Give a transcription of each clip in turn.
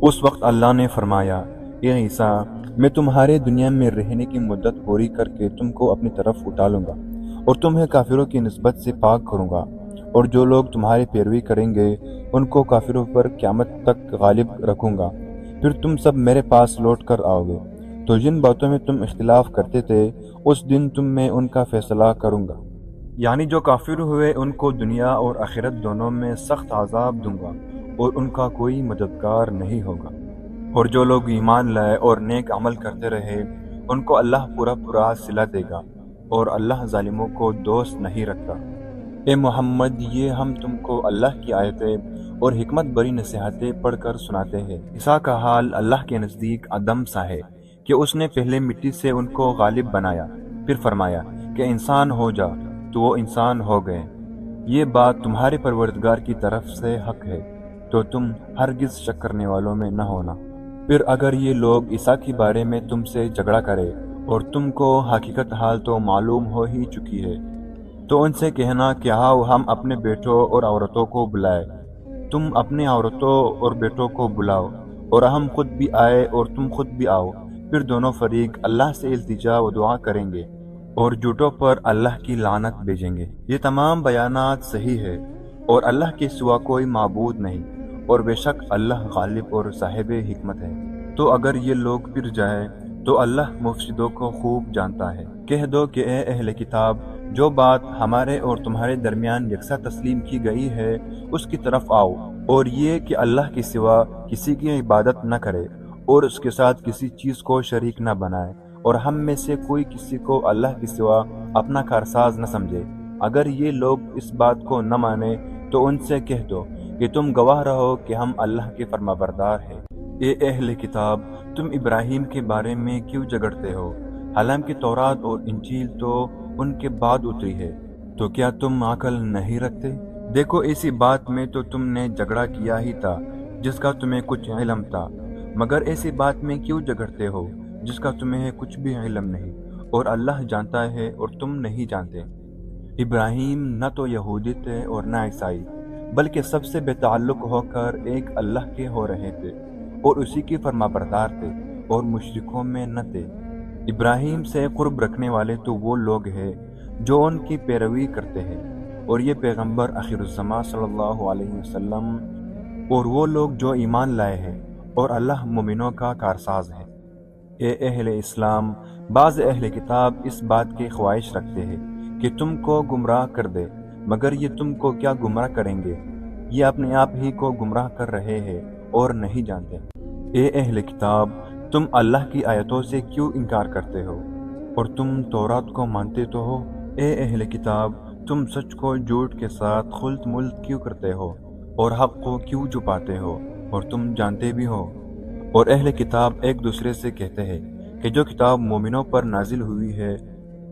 اس وقت اللہ نے فرمایا، اے عیسیٰ، میں تمہارے دنیا میں رہنے کی مدت پوری کر کے تم کو اپنی طرف اٹھا لوں گا اور تمہیں کافروں کی نسبت سے پاک کروں گا، اور جو لوگ تمہاری پیروی کریں گے ان کو کافروں پر قیامت تک غالب رکھوں گا۔ پھر تم سب میرے پاس لوٹ کر آؤ گے، تو جن باتوں میں تم اختلاف کرتے تھے اس دن تم میں ان کا فیصلہ کروں گا، یعنی جو کافر ہوئے ان کو دنیا اور آخرت دونوں میں سخت عذاب دوں گا اور ان کا کوئی مددگار نہیں ہوگا۔ اور جو لوگ ایمان لائے اور نیک عمل کرتے رہے ان کو اللہ پورا صلہ دے گا، اور اللہ ظالموں کو دوست نہیں رکھتا۔ اے محمد، یہ ہم تم کو اللہ کی آیتیں اور حکمت بری نصیحتیں پڑھ کر سناتے ہیں۔ عیسیٰ کا حال اللہ کے نزدیک عدم سا ہے کہ اس نے پہلے مٹی سے ان کو غالب بنایا، پھر فرمایا کہ انسان ہو جا، تو وہ انسان ہو گئے۔ یہ بات تمہارے پروردگار کی طرف سے حق ہے، تو تم ہرگز شک کرنے والوں میں نہ ہونا۔ پھر اگر یہ لوگ عیسیٰ کے بارے میں تم سے جھگڑا کرے اور تم کو حقیقت حال تو معلوم ہو ہی چکی ہے، تو ان سے کہنا کہ آؤ ہم اپنے بیٹوں اور عورتوں کو بلائیں، تم اپنے عورتوں اور بیٹوں کو بلاؤ، اور ہم خود بھی آئے اور تم خود بھی آؤ، پھر دونوں فریق اللہ سے التجا و دعا کریں گے اور جھوٹوں پر اللہ کی لعنت بھیجیں گے۔ یہ تمام بیانات صحیح ہے اور اللہ کے سوا کوئی معبود نہیں، اور بے شک اللہ غالب اور صاحب حکمت ہے۔ تو اگر یہ لوگ پھر جائیں تو اللہ مفسدوں کو خوب جانتا ہے۔ کہہ دو کہ اے اہل کتاب، جو بات ہمارے اور تمہارے درمیان یکساں تسلیم کی گئی ہے اس کی طرف آؤ، اور یہ کہ اللہ کے سوا کسی کی عبادت نہ کرے اور اس کے ساتھ کسی چیز کو شریک نہ بنائے، اور ہم میں سے کوئی کسی کو اللہ کے سوا اپنا کارساز نہ سمجھے۔ اگر یہ لوگ اس بات کو نہ مانے تو ان سے کہہ دو کہ تم گواہ رہو کہ ہم اللہ کے فرمانبردار ہیں۔ اے اہل کتاب، تم ابراہیم کے بارے میں کیوں جھگڑتے ہو؟ حالانکہ تورات اور انجیل تو ان کے بعد اتری ہے، تو کیا تم عقل نہیں رکھتے؟ دیکھو، ایسی بات میں تو تم نے جھگڑا کیا ہی تھا جس کا تمہیں کچھ علم تھا، مگر ایسی بات میں کیوں جھگڑتے ہو جس کا تمہیں کچھ بھی علم نہیں، اور اللہ جانتا ہے اور تم نہیں جانتے۔ ابراہیم نہ تو یہودی تھے اور نہ عیسائی، بلکہ سب سے بے تعلق ہو کر ایک اللہ کے ہو رہے تھے اور اسی کے فرمانبردار تھے اور مشرکوں میں نہ تھے۔ ابراہیم سے قرب رکھنے والے تو وہ لوگ ہیں جو ان کی پیروی کرتے ہیں، اور یہ پیغمبر آخر الزماں صلی اللہ علیہ وسلم، اور وہ لوگ جو ایمان لائے ہیں، اور اللہ مومنوں کا کارساز ہے۔ اے اہل اسلام، بعض اہل کتاب اس بات کی خواہش رکھتے ہیں کہ تم کو گمراہ کر دے، مگر یہ تم کو کیا گمراہ کریں گے؟ یہ اپنے آپ ہی کو گمراہ کر رہے ہیں اور نہیں جانتے۔ اے اہل کتاب، تم اللہ کی آیتوں سے کیوں انکار کرتے ہو اور تم تورات کو مانتے تو ہو؟ اے اہل کتاب، تم سچ کو جھوٹ کے ساتھ خلط ملط کیوں کرتے ہو اور حق کو کیوں چھپاتے ہو اور تم جانتے بھی ہو؟ اور اہل کتاب ایک دوسرے سے کہتے ہیں کہ جو کتاب مومنوں پر نازل ہوئی ہے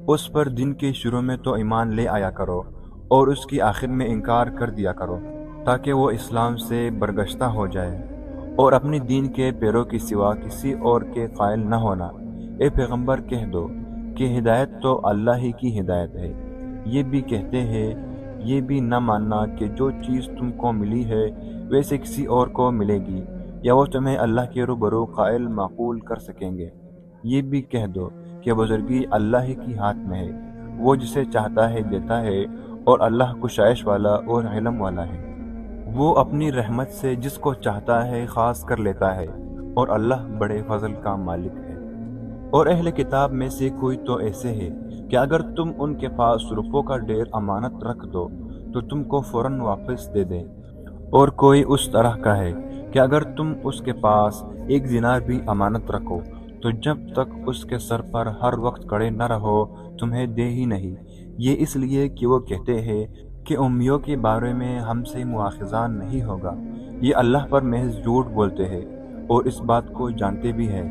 اس پر دن کے شروع میں تو ایمان لے آیا کرو اور اس کی آخر میں انکار کر دیا کرو، تاکہ وہ اسلام سے برگشتہ ہو جائے اور اپنی دین کے پیروں کے سوا کسی اور کے قائل نہ ہونا۔ اے پیغمبر، کہہ دو کہ ہدایت تو اللہ ہی کی ہدایت ہے۔ یہ بھی کہتے ہیں، یہ بھی نہ ماننا کہ جو چیز تم کو ملی ہے ویسے کسی اور کو ملے گی، یا وہ تمہیں اللہ کے روبرو قائل معقول کر سکیں گے۔ یہ بھی کہہ دو کہ بزرگی اللہ ہی کی ہاتھ میں ہے، وہ جسے چاہتا ہے دیتا ہے، اور اللہ کشائش والا اور علم والا ہے۔ وہ اپنی رحمت سے جس کو چاہتا ہے خاص کر لیتا ہے، اور اللہ بڑے فضل کا مالک ہے۔ اور اہل کتاب میں سے کوئی تو ایسے ہے کہ اگر تم ان کے پاس روپوں کا ڈھیر امانت رکھ دو تو تم کو فوراً واپس دے دیں، اور کوئی اس طرح کا ہے کہ اگر تم اس کے پاس ایک دینار بھی امانت رکھو تو جب تک اس کے سر پر ہر وقت کھڑے نہ رہو تمہیں دے ہی نہیں۔ یہ اس لیے کہ وہ کہتے ہیں کہ امیوں کے بارے میں ہم سے مواخذہ نہیں ہوگا۔ یہ اللہ پر محض جھوٹ بولتے ہیں اور اس بات کو جانتے بھی ہیں۔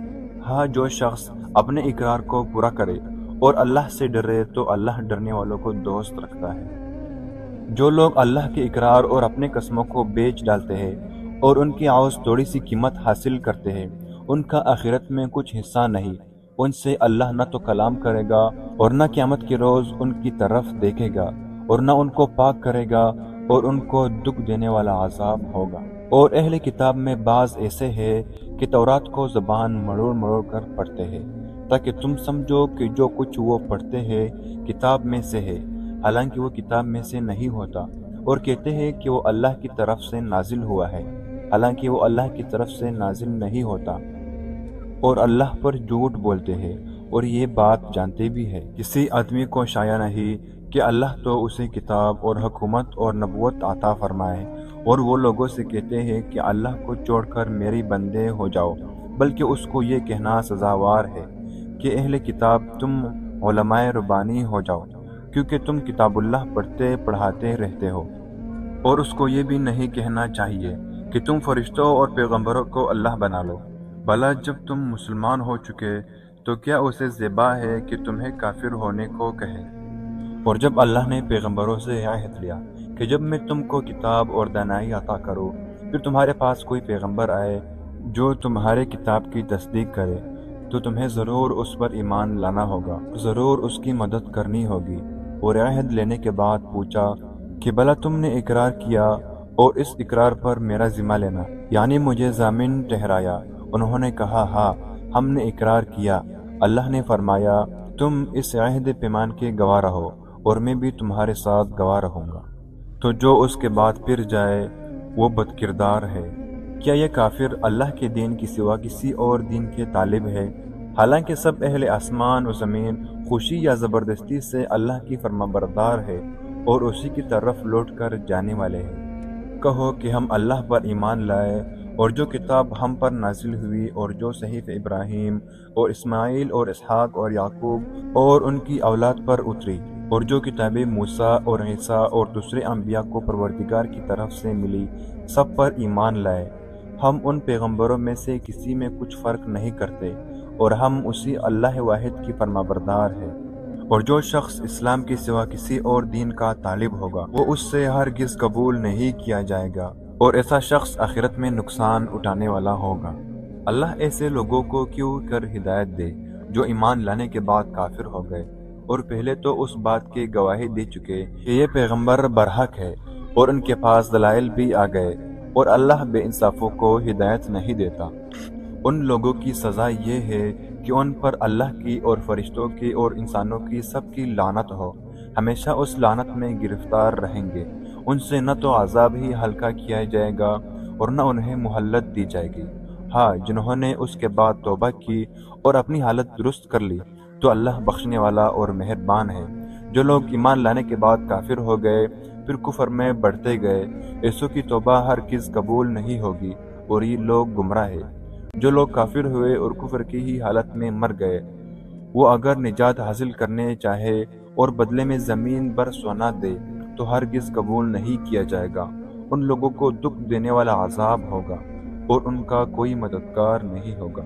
ہاں، جو شخص اپنے اقرار کو پورا کرے اور اللہ سے ڈرے تو اللہ ڈرنے والوں کو دوست رکھتا ہے۔ جو لوگ اللہ کے اقرار اور اپنے قسموں کو بیچ ڈالتے ہیں اور ان کی عوض تھوڑی سی قیمت حاصل کرتے ہیں، ان کا آخرت میں کچھ حصہ نہیں۔ ان سے اللہ نہ تو کلام کرے گا اور نہ قیامت کے روز ان کی طرف دیکھے گا، اور نہ ان کو پاک کرے گا، اور ان کو دکھ دینے والا عذاب ہوگا۔ اور اہل کتاب میں بعض ایسے ہیں کہ تورات کو زبان مڑوڑ مڑوڑ کر پڑھتے ہیں تاکہ تم سمجھو کہ جو کچھ وہ پڑھتے ہیں کتاب میں سے ہے، حالانکہ وہ کتاب میں سے نہیں ہوتا، اور کہتے ہیں کہ وہ اللہ کی طرف سے نازل ہوا ہے، حالانکہ وہ اللہ کی طرف سے نازل نہیں ہوتا، اور اللہ پر جھوٹ بولتے ہیں اور یہ بات جانتے بھی ہے۔ کسی آدمی کو شایع نہیں کہ اللہ تو اسے کتاب اور حکومت اور نبوت عطا فرمائے، اور وہ لوگوں سے کہتے ہیں کہ اللہ کو چھوڑ کر میری بندے ہو جاؤ، بلکہ اس کو یہ کہنا سزاوار ہے کہ اہل کتاب تم علماء ربانی ہو جاؤ، کیونکہ تم کتاب اللہ پڑھتے پڑھاتے رہتے ہو، اور اس کو یہ بھی نہیں کہنا چاہیے کہ تم فرشتوں اور پیغمبروں کو اللہ بنا لو۔ بھلا جب تم مسلمان ہو چکے تو کیا اسے زیبا ہے کہ تمہیں کافر ہونے کو کہے؟ اور جب اللہ نے پیغمبروں سے عہد لیا کہ جب میں تم کو کتاب اور دانائی عطا کروں، پھر تمہارے پاس کوئی پیغمبر آئے جو تمہارے کتاب کی تصدیق کرے، تو تمہیں ضرور اس پر ایمان لانا ہوگا، ضرور اس کی مدد کرنی ہوگی۔ اور عہد لینے کے بعد پوچھا کہ بھلا تم نے اقرار کیا اور اس اقرار پر میرا ذمہ لینا، یعنی مجھے ضامن ٹھہرایا؟ انہوں نے کہا ہاں، ہم نے اقرار کیا۔ اللہ نے فرمایا تم اس عہد پیمان کے گواہ رہو اور میں بھی تمہارے ساتھ گواہ رہوں گا۔ تو جو اس کے بعد پھر جائے وہ بد کردار ہے۔ کیا یہ کافر اللہ کے دین کی سوا کسی اور دین کے طالب ہے؟ حالانکہ سب اہل آسمان و زمین خوشی یا زبردستی سے اللہ کی فرمانبردار ہے اور اسی کی طرف لوٹ کر جانے والے ہیں۔ کہو کہ ہم اللہ پر ایمان لائے اور جو کتاب ہم پر نازل ہوئی اور جو صحیفہ ابراہیم اور اسماعیل اور اسحاق اور یعقوب اور ان کی اولاد پر اتری، اور جو کتابیں موسیٰ اور عیسیٰ اور دوسرے انبیاء کو پروردگار کی طرف سے ملی، سب پر ایمان لائے۔ ہم ان پیغمبروں میں سے کسی میں کچھ فرق نہیں کرتے، اور ہم اسی اللہ واحد کی فرمانبردار ہیں۔ اور جو شخص اسلام کے سوا کسی اور دین کا طالب ہوگا وہ اس سے ہرگز قبول نہیں کیا جائے گا، اور ایسا شخص آخرت میں نقصان اٹھانے والا ہوگا۔ اللہ ایسے لوگوں کو کیوں کر ہدایت دے جو ایمان لانے کے بعد کافر ہو گئے، اور پہلے تو اس بات کی گواہی دے چکے کہ یہ پیغمبر برحق ہے اور ان کے پاس دلائل بھی آ گئے، اور اللہ بے انصافوں کو ہدایت نہیں دیتا۔ ان لوگوں کی سزا یہ ہے کہ ان پر اللہ کی اور فرشتوں کی اور انسانوں کی سب کی لعنت ہو، ہمیشہ اس لعنت میں گرفتار رہیں گے۔ ان سے نہ تو عذاب ہی ہلکا کیا جائے گا اور نہ انہیں مہلت دی جائے گی۔ ہاں، جنہوں نے اس کے بعد توبہ کی اور اپنی حالت درست کر لی تو اللہ بخشنے والا اور مہربان ہے۔ جو لوگ ایمان لانے کے بعد کافر ہو گئے پھر کفر میں بڑھتے گئے، ایسوں کی توبہ ہرگز قبول نہیں ہوگی، اور یہ لوگ گمراہ ہیں۔ جو لوگ کافر ہوئے اور کفر کی ہی حالت میں مر گئے، وہ اگر نجات حاصل کرنے چاہے اور بدلے میں زمین بھر سونا دے تو ہرگز قبول نہیں کیا جائے گا۔ ان لوگوں کو دکھ دینے والا عذاب ہوگا اور ان کا کوئی مددگار نہیں ہوگا۔